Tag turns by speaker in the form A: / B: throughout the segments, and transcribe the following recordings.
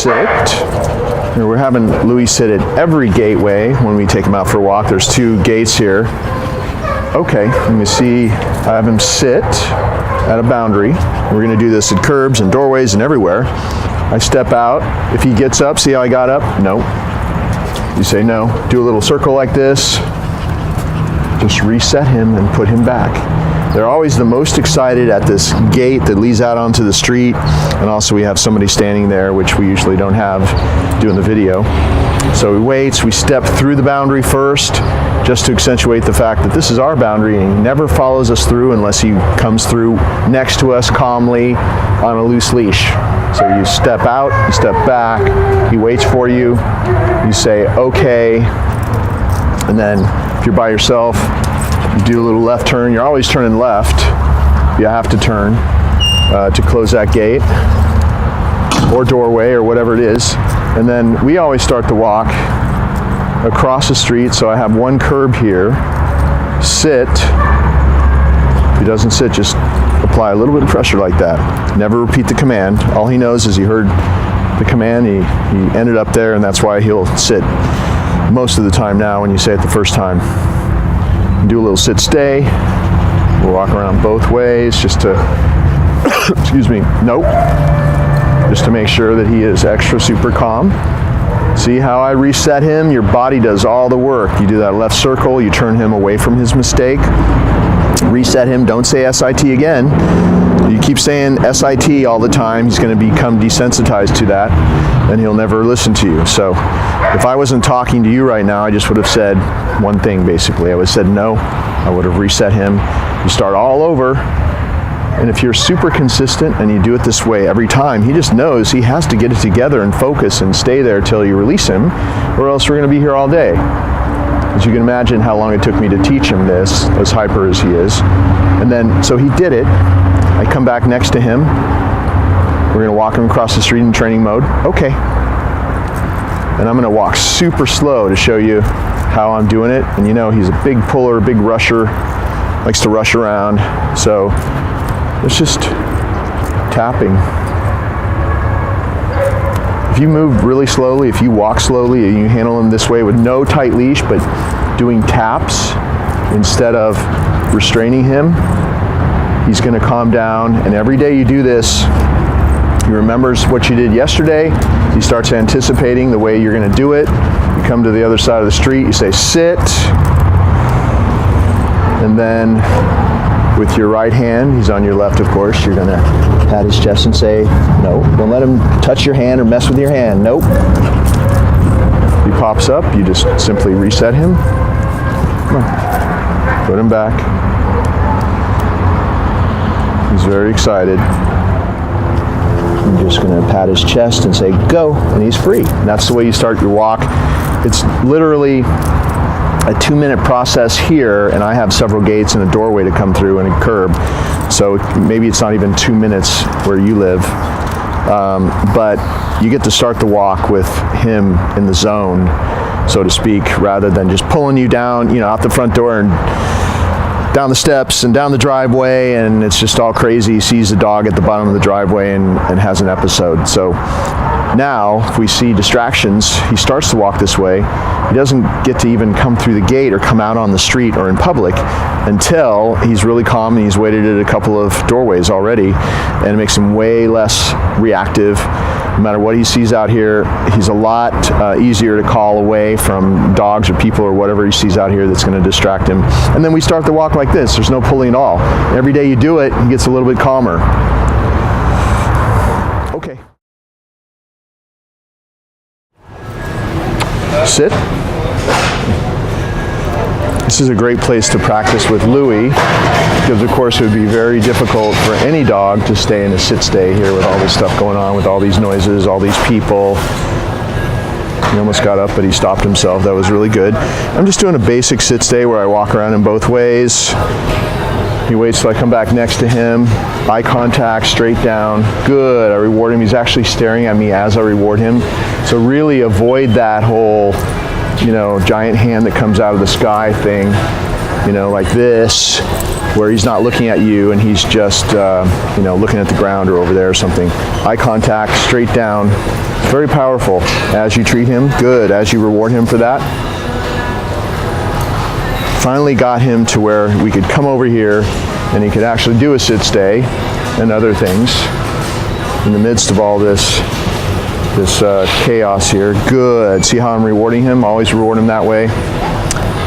A: sit. And we're having Louis sit at every gateway when we take him out for a walk. There's 2 gates here. Okay, let me see. I have him sit at a boundary. We're going to do this at curbs and doorways and everywhere. I step out. If he gets up, see how I got up? No. You say no. Do a little circle like this. Just reset him and put him back. They're always the most excited at this gate that leads out onto the street, and also we have somebody standing there, which we usually don't have doing the video. So he waits, we step through the boundary first, just to accentuate the fact that this is our boundary, and he never follows us through unless he comes through next to us calmly on a loose leash. So you step out, you step back, he waits for you, you say okay, and then if you're by yourself, you do a little left turn. You're always turning left. You have to turn to close that gate or doorway or whatever it is. And then we always start the walk across the street. So I have 1 curb here. Sit. If he doesn't sit, just apply a little bit of pressure like that. Never repeat the command. All he knows is he heard the command. He ended up there, and that's why he'll sit most of the time now when you say it the first time. Do a little sit stay. We'll walk around both ways just to, excuse me, nope. Just to make sure that he is extra super calm. See how I reset him? Your body does all the work. You do that left circle, you turn him away from his mistake. Reset him, don't say SIT again. You keep saying SIT all the time, he's going to become desensitized to that, and he'll never listen to you. So if I wasn't talking to you right now, I just would have said one thing basically. I would have said no, I would have reset him. You start all over, and if you're super consistent and you do it this way every time, he just knows he has to get it together and focus and stay there till you release him, or else we're going to be here all day. As you can imagine how long it took me to teach him this, as hyper as he is. And then, so he did it. I come back next to him. We're going to walk him across the street in training mode. Okay. And I'm going to walk super slow to show you how I'm doing it. And you know, he's a big puller, big rusher, likes to rush around. So it's just tapping. If you move really slowly, if you walk slowly, and you handle him this way with no tight leash, but doing taps instead of restraining him, he's going to calm down. And every day you do this, he remembers what you did yesterday. He starts anticipating the way you're going to do it. You come to the other side of the street, you say sit, and then with your right hand, he's on your left of course, you're going to pat his chest and say no. Don't let him touch your hand or mess with your hand. Nope. He pops up, you just simply reset him. Come on. Put him back. He's very excited. I'm just going to pat his chest and say go, and he's free. And that's the way you start your walk. It's literally a 2-minute process here, and I have several gates and a doorway to come through and a curb. So maybe it's not even 2 minutes where you live. But you get to start the walk with him in the zone, so to speak, rather than just pulling you down, you know, out the front door and down the steps and down the driveway, and it's just all crazy. He sees a dog at the bottom of the driveway and has an episode. So now, if we see distractions, he starts to walk this way. He doesn't get to even come through the gate or come out on the street or in public until he's really calm and he's waited at a couple of doorways already, and it makes him way less reactive. No matter what he sees out here, he's a lot easier to call away from dogs or people or whatever he sees out here that's going to distract him. And then we start the walk like this. There's no pulling at all. Every day you do it, he gets a little bit calmer. Okay. Sit. This is a great place to practice with Louis, because of course it would be very difficult for any dog to stay in a sit stay here with all this stuff going on, with all these noises, all these people. He almost got up, but he stopped himself. That was really good. I'm just doing a basic sit stay where I walk around in both ways. He waits till I come back next to him. Eye contact, straight down. Good. I reward him. He's actually staring at me as I reward him. So really avoid that whole, you know, giant hand that comes out of the sky thing, you know, like this, where he's not looking at you and he's just, you know, looking at the ground or over there or something. Eye contact, straight down, Very powerful as you treat him. Good, as you reward him for that. Finally got him to where we could come over here and he could actually do a sit-stay and other things in the midst of all this chaos here. Good. See how I'm rewarding him? Always reward him that way.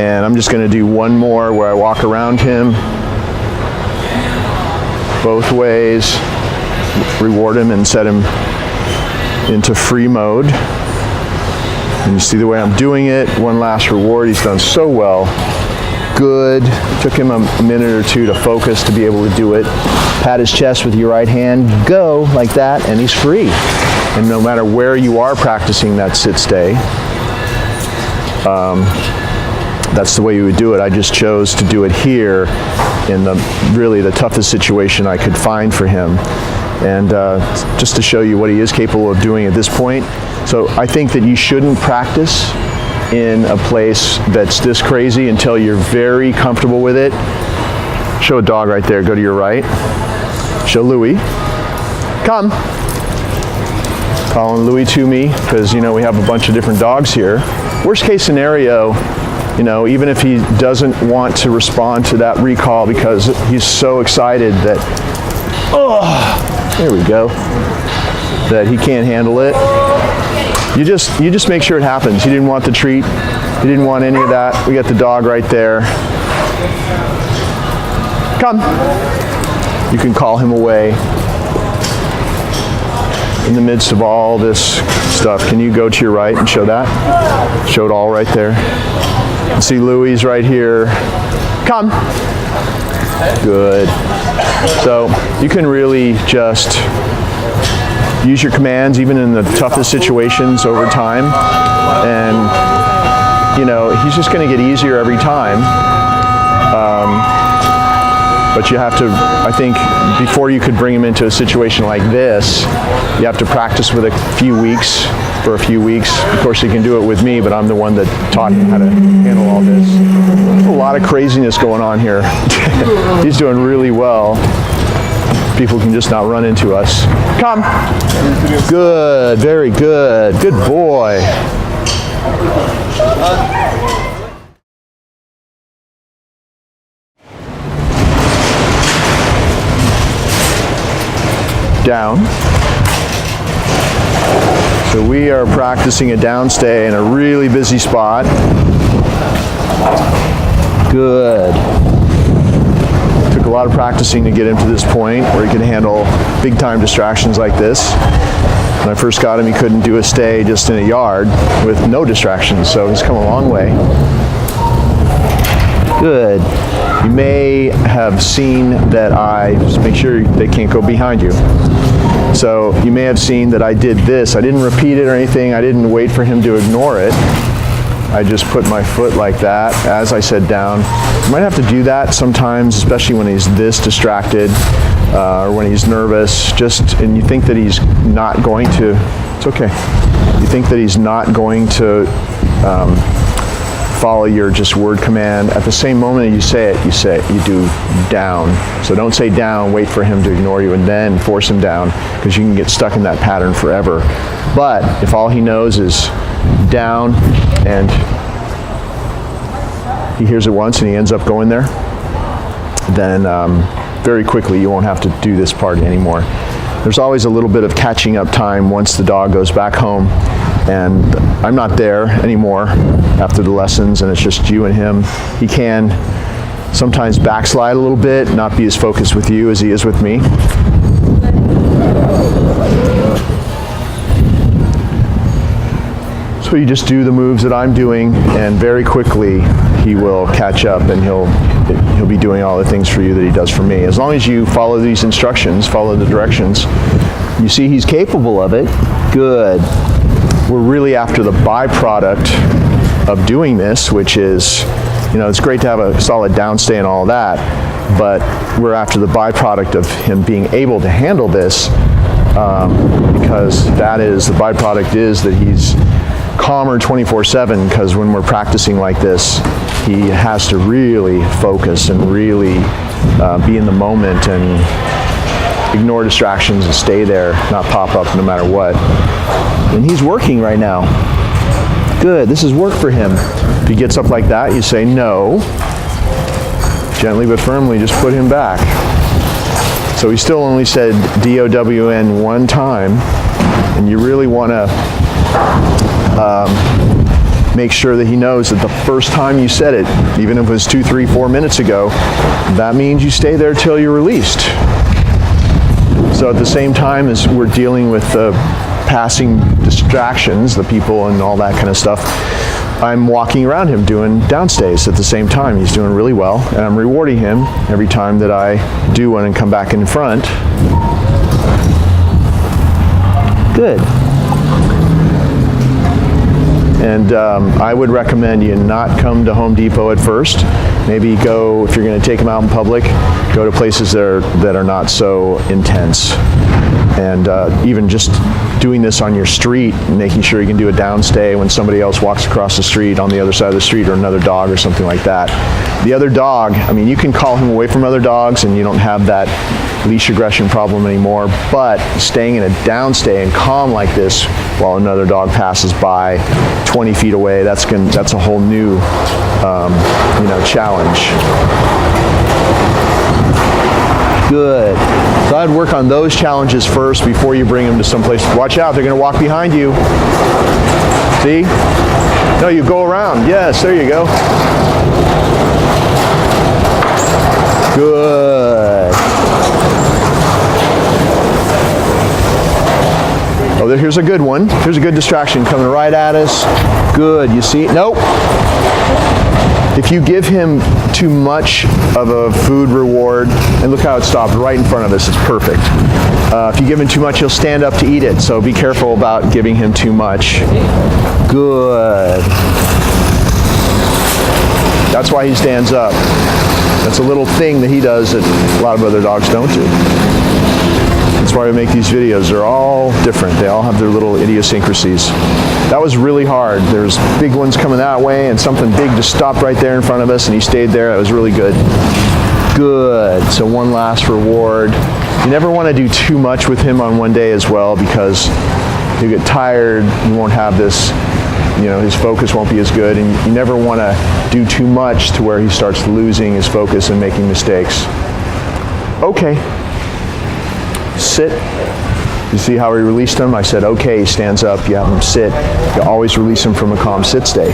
A: And I'm just going to do one more where I walk around him both ways, reward him and set him into free mode. And you see the way I'm doing it. One last reward. He's done so well. Good. Took him a minute or two to focus to be able to do it. Pat his chest with your right hand. Go like that, and he's free. And no matter where you are practicing that sit-stay, that's the way you would do it. I just chose to do it here in really the toughest situation I could find for him. And just to show you what he is capable of doing at this point. So I think that you shouldn't practice in a place that's this crazy until you're very comfortable with it. Show a dog right there. Go to your right. Show Louie. Come. Calling Louie to me because, you know, we have a bunch of different dogs here. Worst case scenario, you know, even if he doesn't want to respond to that recall because he's so excited that, there we go, that he can't handle it. You just make sure it happens. He didn't want the treat. He didn't want any of that. We got the dog right there. Come. You can call him away in the midst of all this stuff. Can you go to your right and show that? Show it all right there. You see Louie's right here. Come. Good. So you can really just use your commands even in the toughest situations over time, and you know he's just going to get easier every time. But you have to, I think, before you could bring him into a situation like this, you have to practice with for a few weeks. Of course, you can do it with me, but I'm the one that taught him how to handle all this. There's a lot of craziness going on here. He's doing really well. People can just not run into us. Come. Good, very good. Good boy. Down. So we are practicing a downstay in a really busy spot. Good. Took a lot of practicing to get him to this point where he can handle big time distractions like this. When I first got him, he couldn't do a stay just in a yard with no distractions, so he's come a long way. Good. You may have seen that I just make sure they can't go behind you. So you may have seen that I did this. I didn't repeat it or anything. I didn't wait for him to ignore it. I just put my foot like that as I said down. You might have to do that sometimes, especially when he's this distracted or when he's nervous. And you think that he's not going to, it's okay. You think that he's not going to follow your just word command. At the same moment you say it, you do down. So don't say down, wait for him to ignore you and then force him down, because you can get stuck in that pattern forever. But if all he knows is down and he hears it once and he ends up going there, then very quickly you won't have to do this part anymore. There's always a little bit of catching up time once the dog goes back home, and I'm not there anymore after the lessons and it's just you and him. He can sometimes backslide a little bit, not be as focused with you as he is with me. So you just do the moves that I'm doing, and very quickly he will catch up and he'll be doing all the things for you that he does for me. As long as you follow these instructions, follow the directions, you see he's capable of it. Good. We're really after the byproduct of doing this, which is, you know, it's great to have a solid downstay and all that, but we're after the byproduct of him being able to handle this, because that is, the byproduct is that he's calmer 24/7, because when we're practicing like this, he has to really focus and really be in the moment and ignore distractions and stay there, not pop up no matter what. And he's working right now. Good, this is work for him. If he gets up like that, you say no. Gently but firmly, just put him back. So he still only said D-O-W-N one time, and you really want to make sure that he knows that the first time you said it, even if it was 2, 3, 4 minutes ago, that means you stay there till you're released. So at the same time as we're dealing with the passing distractions, the people and all that kind of stuff, I'm walking around him doing downstays at the same time. He's doing really well, and I'm rewarding him every time that I do one and come back in front. Good. And I would recommend you not come to Home Depot at first. Maybe go, if you're going to take them out in public, go to places that are not so intense. And even just doing this on your street, making sure you can do a downstay when somebody else walks across the street on the other side of the street, or another dog or something like that. The other dog, I mean, you can call him away from other dogs and you don't have that leash aggression problem anymore, but staying in a downstay and calm like this while another dog passes by 20 feet away, that's a whole new challenge. Good. So I'd work on those challenges first before you bring them to some place. Watch out, they're going to walk behind you. See? No, you go around. Yes, there you go. Good. Oh, here's a good one. Here's a good distraction coming right at us. Good. You see? Nope. If you give him too much of a food reward, and look how it stopped right in front of us, it's perfect. If you give him too much, he'll stand up to eat it, so be careful about giving him too much. Good. That's why he stands up. That's a little thing that he does that a lot of other dogs don't do. That's why we make these videos. They're all different. They all have their little idiosyncrasies. That was really hard. There's big ones coming that way, and something big just stopped right there in front of us, and he stayed there. That was really good. Good. So one last reward. You never want to do too much with him on one day as well, because he'll get tired. You won't have this, his focus won't be as good, and you never want to do too much to where he starts losing his focus and making mistakes. Okay. Sit. You see how we released him? I said, okay, he stands up, you have him sit. You always release him from a calm sit stay.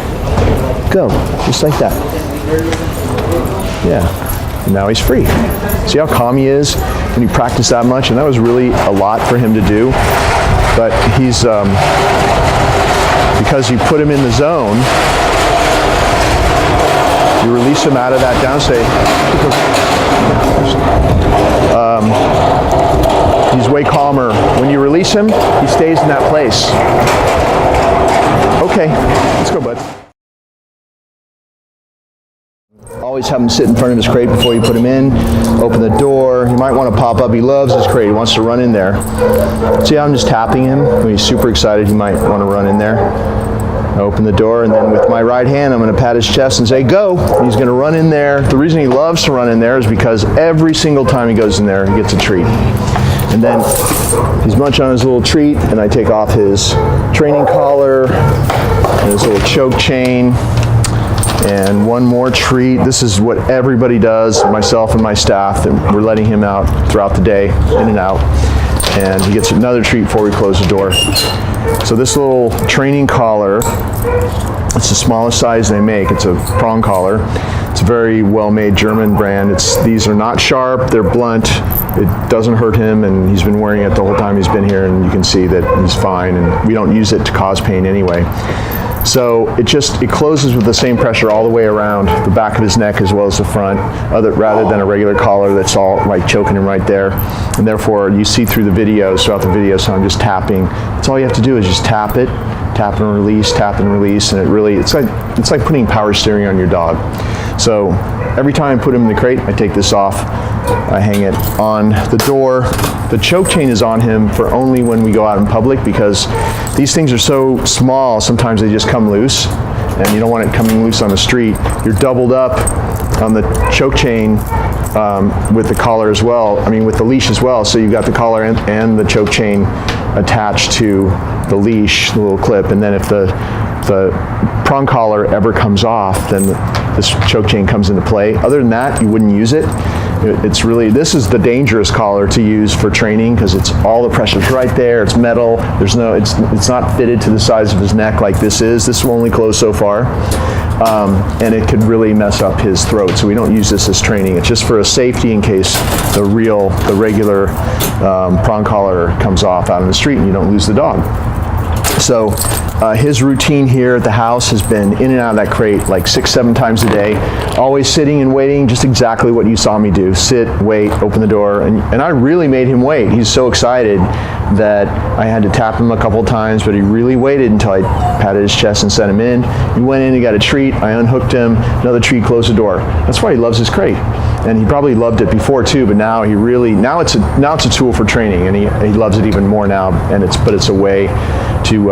A: Go, just like that. Yeah, and now he's free. See how calm he is when you practice that much? And that was really a lot for him to do. But he's, because you put him in the zone, you release him out of that downstay. He's way calmer. When you release him, he stays in that place. Okay, let's go, bud. Always have him sit in front of his crate before you put him in. Open the door. He might want to pop up. He loves his crate. He wants to run in there. See how I'm just tapping him? When he's super excited, he might want to run in there. I open the door, and then with my right hand, I'm going to pat his chest and say, go. He's going to run in there. The reason he loves to run in there is because every single time he goes in there, he gets a treat. And then he's munching on his little treat, and I take off his training collar and his little choke chain. And one more treat. This is what everybody does, myself and my staff, and we're letting him out throughout the day, in and out. And he gets another treat before we close the door. So this little training collar, it's the smallest size they make. It's a prong collar. It's a very well-made German brand. These are not sharp, they're blunt. It doesn't hurt him, and he's been wearing it the whole time he's been here, and you can see that he's fine, and we don't use it to cause pain anyway. So it closes with the same pressure all the way around the back of his neck as well as the front, rather than a regular collar that's all like choking him right there. And therefore, you see through the videos, throughout the video, so I'm just tapping. That's all you have to do is just tap it, tap and release, and it's like putting power steering on your dog. So every time I put him in the crate, I take this off. I hang it on the door. The choke chain is on him for only when we go out in public, because these things are so small, sometimes they just come loose, and you don't want it coming loose on the street. You're doubled up on the choke chain with the collar as well, I mean with the leash as well, so you've got the collar and the choke chain attached to the leash, the little clip, and then if the prong collar ever comes off, then this choke chain comes into play. Other than that, you wouldn't use it. It's really, this is the dangerous collar to use for training because it's all the pressure's right there. It's metal. There's no, it's not fitted to the size of his neck like this is. This will only close so far, and it could really mess up his throat. So we don't use this as training. It's just for a safety in case the regular prong collar comes off out in the street and you don't lose the dog. So his routine here at the house has been in and out of that crate like 6-7 times a day, always sitting and waiting, just exactly what you saw me do. Sit, wait, open the door, and I really made him wait. He's so excited that I had to tap him a couple times, but he really waited until I patted his chest and sent him in. He went in, he got a treat, I unhooked him, another treat, closed the door. That's why he loves his crate. And he probably loved it before too, but now he really, now it's a tool for training, and he loves it even more now, but it's a way to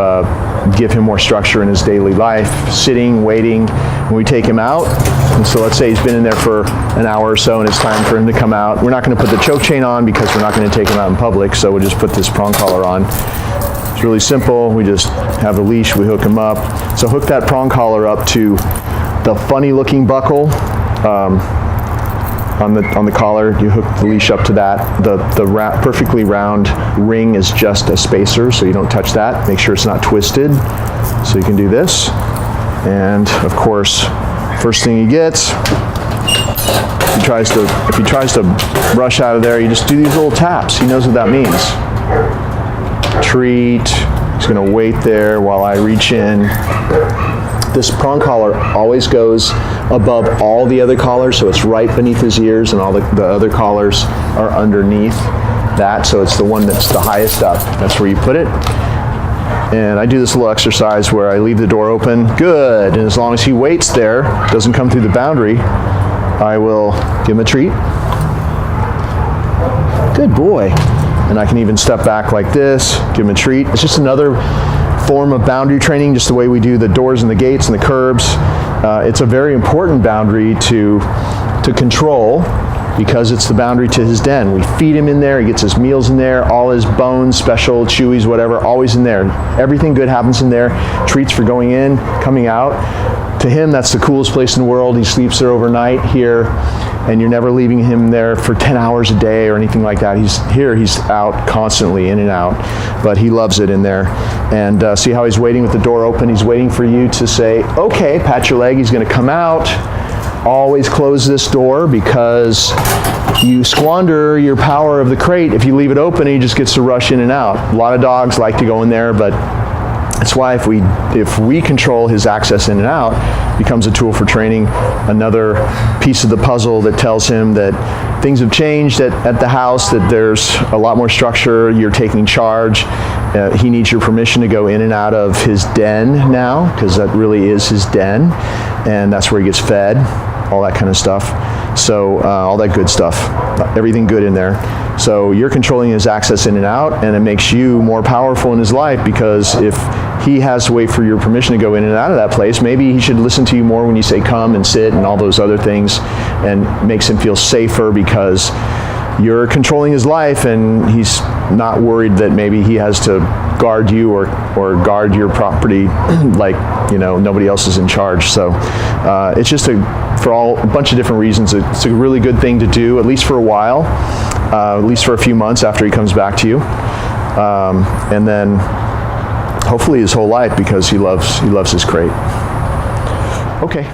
A: give him more structure in his daily life, sitting, waiting. When we take him out, and so let's say he's been in there for an hour or so and it's time for him to come out, we're not going to put the choke chain on because we're not going to take him out in public, so we'll just put this prong collar on. It's really simple. We just have a leash, we hook him up. So hook that prong collar up to the funny looking buckle on the collar. You hook the leash up to that. The perfectly round ring is just a spacer, so you don't touch that. Make sure it's not twisted. So you can do this. And of course, first thing he gets, if he tries to rush out of there, you just do these little taps. He knows what that means. Treat. He's going to wait there while I reach in. This prong collar always goes above all the other collars, so it's right beneath his ears, and all the other collars are underneath that, so it's the one that's the highest up. That's where you put it. And I do this little exercise where I leave the door open. Good. And as long as he waits there, doesn't come through the boundary, I will give him a treat. Good boy. And I can even step back like this, give him a treat. It's just another form of boundary training, just the way we do the doors and the gates and the curbs. It's a very important boundary to control because it's the boundary to his den. We feed him in there, he gets his meals in there, all his bones, special, chewies, whatever, always in there. Everything good happens in there. Treats for going in, coming out. To him, that's the coolest place in the world. He sleeps there overnight here, and you're never leaving him there for 10 hours a day or anything like that. He's out constantly, in and out, but he loves it in there. And see how he's waiting with the door open? He's waiting for you to say, okay, pat your leg, he's gonna come out. Always close this door because you squander your power of the crate. If you leave it open, he just gets to rush in and out. A lot of dogs like to go in there, but that's why if we control his access in and out, it becomes a tool for training. Another piece of the puzzle that tells him that things have changed at the house, that there's a lot more structure, you're taking charge. He needs your permission to go in and out of his den now, because that really is his den, and that's where he gets fed, all that kind of stuff. So all that good stuff, everything good in there. So you're controlling his access in and out, and it makes you more powerful in his life, because if he has to wait for your permission to go in and out of that place, maybe he should listen to you more when you say come and sit and all those other things, and makes him feel safer because you're controlling his life and he's not worried that maybe he has to guard you or guard your property like, you know, nobody else is in charge. So it's just for a bunch of different reasons, it's a really good thing to do, at least for a while, at least for a few months after he comes back to you, and then hopefully his whole life, because he loves his crate. Okay.